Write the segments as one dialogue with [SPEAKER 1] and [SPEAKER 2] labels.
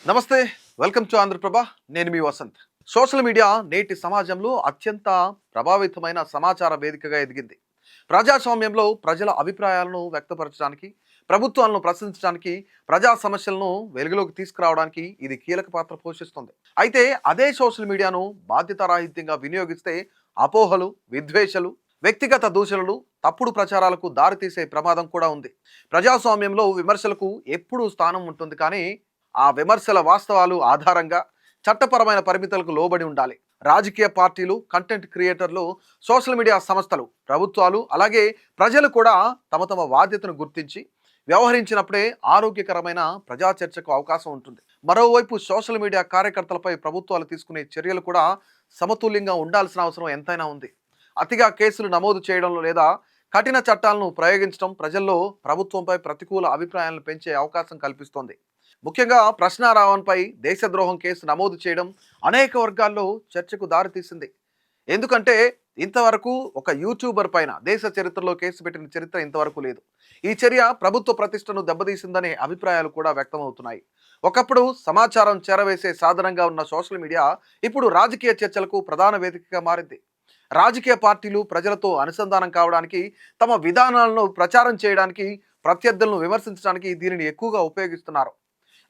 [SPEAKER 1] నమస్తే, welcome to Andhraprabha. నేను మీ Vasant. Social media నేటి సమాజంలో అత్యంత ప్రభావితమైన సమాచార వేదికగా ఎదిగింది. ప్రజాస్వామ్యంలో ప్రజల అభిప్రాయాలను వ్యక్తపరచడానికి, ప్రభుత్వాలను ప్రశ్నించడానికి, ప్రజా సమస్యలను వెలుగులోకి తీసుకురావడానికి ఇది కీలక పాత్ర పోషిస్తుంది. అయితే అదే సోషల్ మీడియాను బాధ్యతారాహిత్యంగా వినియోగిస్తే అపోహలు, విద్వేషాలు, వ్యక్తిగత దూషణలు, తప్పుడు ప్రచారాలకు దారితీసే ప్రమాదం కూడా ఉంది. ప్రజాస్వామ్యంలో విమర్శలకు ఎప్పుడూ స్థానం ఉంటుంది, కానీ ఆ విమర్శల వాస్తవాలు ఆధారంగా చట్టపరమైన పరిమితులకు లోబడి ఉండాలి. రాజకీయ పార్టీలు, కంటెంట్ క్రియేటర్లు, సోషల్ మీడియా సంస్థలు, ప్రభుత్వాలు, అలాగే ప్రజలు కూడా తమ తమ బాధ్యతను గుర్తించి వ్యవహరించినప్పుడే ఆరోగ్యకరమైన ప్రజా చర్చకు అవకాశం ఉంటుంది. మరోవైపు సోషల్ మీడియా కార్యకర్తలపై ప్రభుత్వాలు తీసుకునే చర్యలు కూడా సమతుల్యంగా ఉండాల్సిన అవసరం ఎంతైనా ఉంది. అతిగా కేసులు నమోదు చేయడంలో లేదా కఠిన చట్టాలను ప్రయోగించడం ప్రజల్లో ప్రభుత్వంపై ప్రతికూల అభిప్రాయాలను పెంచే అవకాశం కల్పిస్తోంది. ముఖ్యంగా ప్రశ్నారావణ్పై దేశద్రోహం కేసు నమోదు చేయడం అనేక వర్గాల్లో చర్చకు దారితీసింది. ఎందుకంటే ఇంతవరకు ఒక యూట్యూబర్ పైన దేశ చరిత్రలో కేసు పెట్టిన చరిత్ర ఇంతవరకు లేదు. ఈ చర్య ప్రభుత్వ ప్రతిష్టను దెబ్బతీసిందనే అభిప్రాయాలు కూడా వ్యక్తమవుతున్నాయి. ఒకప్పుడు సమాచారం చేరవేసే సాధనంగా ఉన్న సోషల్ మీడియా ఇప్పుడు రాజకీయ చర్చలకు ప్రధాన వేదికగా మారింది. రాజకీయ పార్టీలు ప్రజలతో అనుసంధానం కావడానికి, తమ విధానాలను ప్రచారం చేయడానికి, ప్రత్యర్థులను విమర్శించడానికి దీనిని ఎక్కువగా ఉపయోగిస్తున్నారు.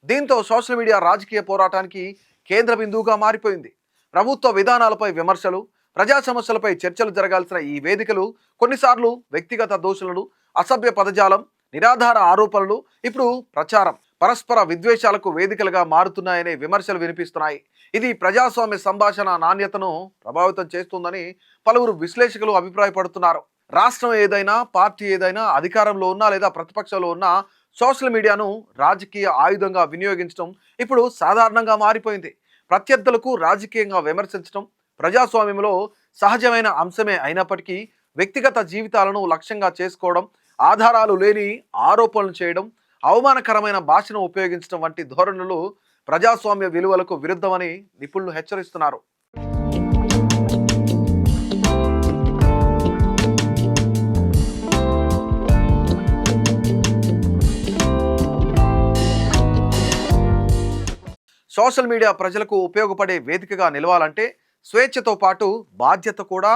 [SPEAKER 1] దీంతో సోషల్ మీడియా రాజకీయ పోరాటానికి కేంద్ర బిందువుగా మారిపోయింది. ప్రభుత్వ విధానాలపై విమర్శలు, ప్రజా సమస్యలపై చర్చలు జరగాల్సిన ఈ వేదికలు కొన్నిసార్లు వ్యక్తిగత దోషులను, అసభ్య పదజాలం, నిరాధార ఆరోపణలు, ఇప్పుడు ప్రచారం, పరస్పర విద్వేషాలకు వేదికలుగా మారుతున్నాయనే విమర్శలు వినిపిస్తున్నాయి. ఇది ప్రజాస్వామ్య సంభాషణ నాణ్యతను ప్రభావితం చేస్తుందని పలువురు విశ్లేషకులు అభిప్రాయపడుతున్నారు. రాష్ట్రం ఏదైనా, పార్టీ ఏదైనా, అధికారంలో ఉన్నా లేదా ప్రతిపక్షంలో ఉన్నా సోషల్ మీడియాను రాజకీయ ఆయుధంగా వినియోగించడం ఇప్పుడు సాధారణంగా మారిపోయింది. ప్రత్యర్థులకు రాజకీయంగా విమర్శించడం ప్రజాస్వామ్యంలో సహజమైన అంశమే అయినప్పటికీ వ్యక్తిగత జీవితాలను లక్ష్యంగా చేసుకోవడం, ఆధారాలు లేని ఆరోపణలు చేయడం, అవమానకరమైన భాషను ఉపయోగించడం వంటి ధోరణులు ప్రజాస్వామ్య విలువలకు విరుద్ధమని నిపుణులు హెచ్చరిస్తున్నారు. సోషల్ మీడియా ప్రజలకు ఉపయోగపడే వేదికగా నిలవాలంటే స్వేచ్ఛతో పాటు బాధ్యత కూడా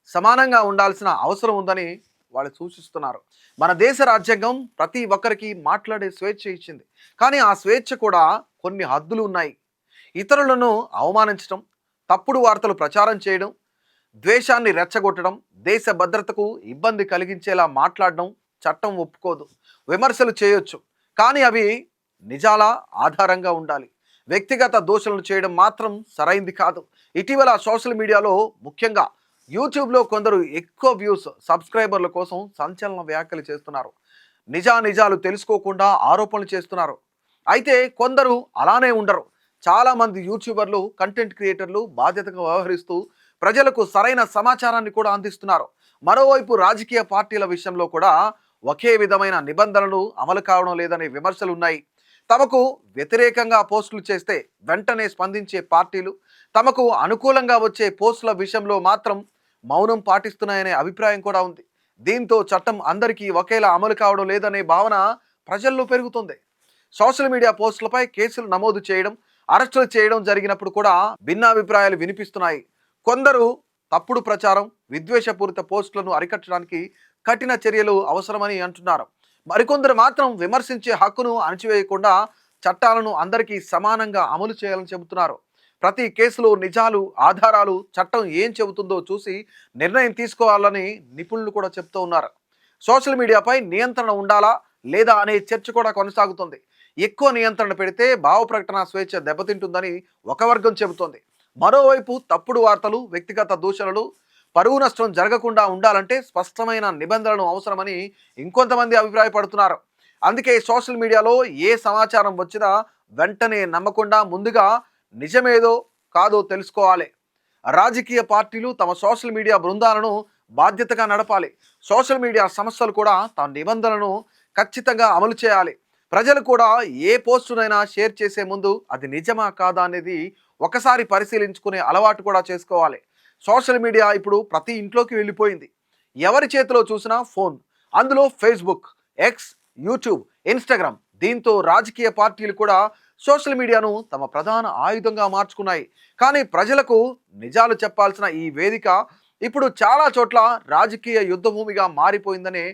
[SPEAKER 1] సమానంగా ఉండాల్సిన అవసరం ఉందని వాళ్ళు సూచిస్తున్నారు. మన దేశ రాజ్యాంగం ప్రతి ఒక్కరికి మాట్లాడే స్వేచ్ఛ ఇచ్చింది, కానీ ఆ స్వేచ్ఛ కూడా కొన్ని హద్దులు ఉన్నాయి. ఇతరులను అవమానించడం, తప్పుడు వార్తలు ప్రచారం చేయడం, ద్వేషాన్ని రెచ్చగొట్టడం, దేశ భద్రతకు ఇబ్బంది కలిగించేలా మాట్లాడడం చట్టం ఒప్పుకోదు. విమర్శలు చేయొచ్చు, కానీ అవి నిజాల ఆధారంగా ఉండాలి. వ్యక్తిగత దోషణలు చేయడం మాత్రం సరైంది కాదు. ఇటీవల సోషల్ మీడియాలో, ముఖ్యంగా యూట్యూబ్లో కొందరు ఎక్కువ వ్యూస్, సబ్స్క్రైబర్ల కోసం సంచలన వ్యాఖ్యలు చేస్తున్నారు. నిజాలు తెలుసుకోకుండా ఆరోపణలు చేస్తున్నారు. అయితే కొందరు అలానే ఉండరు. చాలామంది యూట్యూబర్లు, కంటెంట్ క్రియేటర్లు బాధ్యతగా వ్యవహరిస్తూ ప్రజలకు సరైన సమాచారాన్ని కూడా అందిస్తున్నారు. మరోవైపు రాజకీయ పార్టీల విషయంలో కూడా ఒకే విధమైన నిబంధనలు అమలు కావడం లేదనే విమర్శలు ఉన్నాయి. తమకు వ్యతిరేకంగా పోస్టులు చేస్తే వెంటనే స్పందించే పార్టీలు తమకు అనుకూలంగా వచ్చే పోస్టుల విషయంలో మాత్రం మౌనం పాటిస్తున్నాయనే అభిప్రాయం కూడా ఉంది. దీంతో చట్టం అందరికీ ఒకేలా అమలు కావడం లేదనే భావన ప్రజల్లో పెరుగుతుంది. సోషల్ మీడియా పోస్టులపై కేసులు నమోదు చేయడం, అరెస్టులు చేయడం జరిగినప్పుడు కూడా భిన్నాభిప్రాయాలు వినిపిస్తున్నాయి. కొందరు తప్పుడు ప్రచారం, విద్వేషపూరిత పోస్టులను అరికట్టడానికి కఠిన చర్యలు అవసరమని అంటున్నారు. మరికొందరు మాత్రం విమర్శించే హక్కును అణచివేయకుండా చట్టాలను అందరికీ సమానంగా అమలు చేయాలని చెబుతున్నారు. ప్రతి కేసులో నిజాలు, ఆధారాలు, చట్టం ఏం చెబుతుందో చూసి నిర్ణయం తీసుకోవాలని నిపుణులు కూడా చెప్తూ ఉన్నారు. సోషల్ మీడియాపై నియంత్రణ ఉండాలా లేదా అనే చర్చ కూడా కొనసాగుతుంది. ఎక్కువ నియంత్రణ పెడితే భావ ప్రకటన స్వేచ్ఛ దెబ్బతింటుందని ఒక వర్గం చెబుతోంది. మరోవైపు తప్పుడు వార్తలు, వ్యక్తిగత దూషణలు, పరువు నష్టం జరగకుండా ఉండాలంటే స్పష్టమైన నిబంధనలు అవసరమని ఇంకొంతమంది అభిప్రాయపడుతున్నారు. అందుకే సోషల్ మీడియాలో ఏ సమాచారం వచ్చినా వెంటనే నమ్మకుండా ముందుగా నిజమేదో కాదో తెలుసుకోవాలి. రాజకీయ పార్టీలు తమ సోషల్ మీడియా బృందాలను బాధ్యతగా నడపాలి. సోషల్ మీడియా సంస్థలు కూడా తమ నిబంధనలను ఖచ్చితంగా అమలు చేయాలి. ప్రజలు కూడా ఏ పోస్టునైనా షేర్ చేసే ముందు అది నిజమా కాదా అనేది ఒకసారి పరిశీలించుకునే అలవాటు కూడా చేసుకోవాలి. సోషల్ మీడియా ఇప్పుడు ప్రతి ఇంట్లోకి వెళ్ళిపోయింది. ఎవరి చేతిలో చూసినా ఫోన్, అందులో ఫేస్బుక్, ఎక్స్, యూట్యూబ్, ఇన్స్టాగ్రామ్. దీంతో రాజకీయ పార్టీలు కూడా సోషల్ మీడియాను తమ ప్రధాన ఆయుధంగా మార్చుకున్నాయి. కానీ ప్రజలకు నిజాలు చెప్పాల్సిన ఈ వేదిక ఇప్పుడు చాలా చోట్ల రాజకీయ యుద్ధభూమిగా మారిపోయిందనే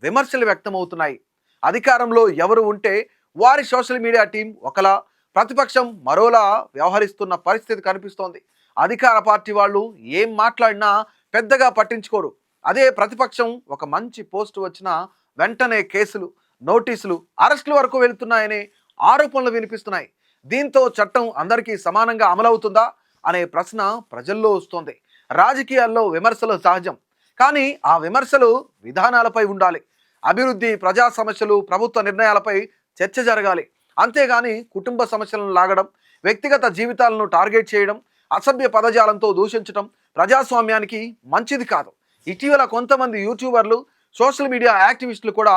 [SPEAKER 1] విమర్శలు వ్యక్తమవుతున్నాయి. అధికారంలో ఎవరు ఉంటే వారి సోషల్ మీడియా టీం ఒకలా, ప్రతిపక్షం మరోలా వ్యవహరిస్తున్న పరిస్థితి కనిపిస్తోంది. అధికార పార్టీ వాళ్ళు ఏం మాట్లాడినా పెద్దగా పట్టించుకోరు. అదే ప్రతిపక్షం ఒక మంచి పోస్ట్ వచ్చినా వెంటనే కేసులు, నోటీసులు, అరెస్టుల వరకు వెళుతున్నాయనే ఆరోపణలు వినిపిస్తున్నాయి. దీంతో చట్టం అందరికీ సమానంగా అమలవుతుందా అనే ప్రశ్న ప్రజల్లో వస్తోంది. రాజకీయాల్లో విమర్శలు సహజం, కానీ ఆ విమర్శలు విధానాలపై ఉండాలి. అభివృద్ధి, ప్రజా సమస్యలు, ప్రభుత్వ నిర్ణయాలపై చర్చ జరగాలి. అంతేగాని కుటుంబ సమస్యలను లాగడం, వ్యక్తిగత జీవితాలను టార్గెట్ చేయడం, అసభ్య పదజాలంతో దూషించడం ప్రజాస్వామ్యానికి మంచిది కాదు. ఇటీవల కొంతమంది యూట్యూబర్లు, సోషల్ మీడియా యాక్టివిస్టులు కూడా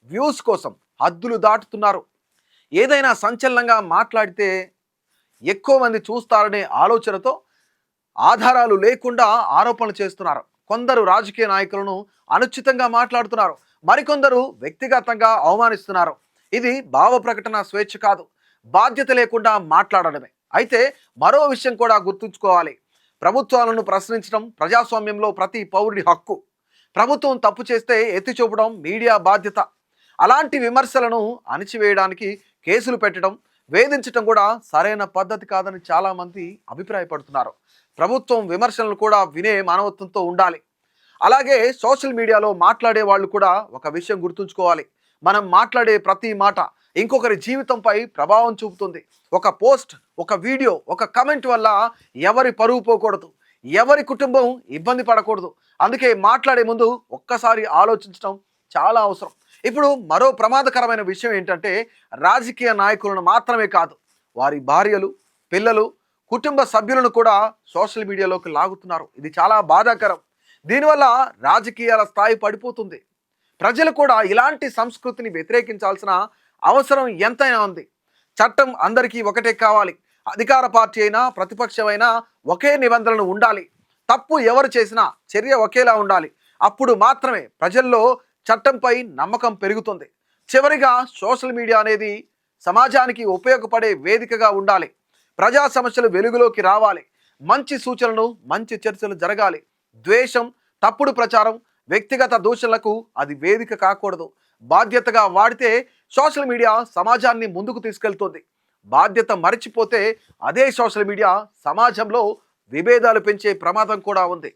[SPEAKER 1] వ్యూస్ కోసం హద్దులు దాటుతున్నారు. ఏదైనా సంచలనంగా మాట్లాడితే ఎక్కువ మంది చూస్తారనే ఆలోచనతో ఆధారాలు లేకుండా ఆరోపణలు చేస్తున్నారు. కొందరు రాజకీయ నాయకులను అనుచితంగా మాట్లాడుతున్నారు, మరికొందరు వ్యక్తిగతంగా అవమానిస్తున్నారు. ఇది భావ ప్రకటన స్వేచ్ఛ కాదు, బాధ్యత లేకుండా మాట్లాడడమే. అయితే మరో విషయం కూడా గుర్తుంచుకోవాలి. ప్రభుత్వాలను ప్రశ్నించడం ప్రజాస్వామ్యంలో ప్రతి పౌరుడి హక్కు. ప్రభుత్వం తప్పు చేస్తే ఎత్తి చూపడం మీడియా బాధ్యత. అలాంటి విమర్శలను అణిచివేయడానికి కేసులు పెట్టడం, వేధించడం కూడా సరైన పద్ధతి కాదని చాలామంది అభిప్రాయపడుతున్నారు. ప్రభుత్వం విమర్శలను కూడా వినే మానవత్వంతో ఉండాలి. అలాగే సోషల్ మీడియాలో మాట్లాడే వాళ్ళు కూడా ఒక విషయం గుర్తుంచుకోవాలి. మనం మాట్లాడే ప్రతి మాట ఇంకొకరి జీవితంపై ప్రభావం చూపుతుంది. ఒక పోస్ట్, ఒక వీడియో, ఒక కమెంట్ వల్ల ఎవరి పరువు పోకూడదు, ఎవరి కుటుంబం ఇబ్బంది పడకూడదు. అందుకే మాట్లాడే ముందు ఒక్కసారి ఆలోచించడం చాలా అవసరం. ఇప్పుడు మరో ప్రమాదకరమైన విషయం ఏంటంటే, రాజకీయ నాయకులను మాత్రమే కాదు, వారి భార్యలు, పిల్లలు, కుటుంబ సభ్యులను కూడా సోషల్ మీడియాలోకి లాగుతున్నారు. ఇది చాలా బాధాకరం. దీనివల్ల రాజకీయాల స్థాయి పడిపోతుంది. ప్రజలు కూడా ఇలాంటి సంస్కృతిని వ్యతిరేకించాల్సిన అవసరం ఎంతైనా ఉంది. చట్టం అందరికీ ఒకటే కావాలి. అధికార పార్టీ అయినా ప్రతిపక్షమైనా ఒకే నిబంధనలు ఉండాలి. తప్పు ఎవరు చేసినా చర్య ఒకేలా ఉండాలి. అప్పుడు మాత్రమే ప్రజల్లో చట్టంపై నమ్మకం పెరుగుతుంది. చివరిగా సోషల్ మీడియా అనేది సమాజానికి ఉపయోగపడే వేదికగా ఉండాలి. ప్రజా సమస్యలు వెలుగులోకి రావాలి. మంచి సూచనలు, మంచి చర్చలు జరగాలి. ద్వేషం, తప్పుడు ప్రచారం, వ్యక్తిగత దూషణలకు అది వేదిక కాకూడదు. బాధ్యతగా వాడితే సోషల్ మీడియా సమాజాన్ని ముందుకు తీసుకెళ్తుంది. బాధ్యత మరిచిపోతే అదే సోషల్ మీడియా సమాజంలో విభేదాలు పెంచే ప్రమాదం కూడా ఉంది.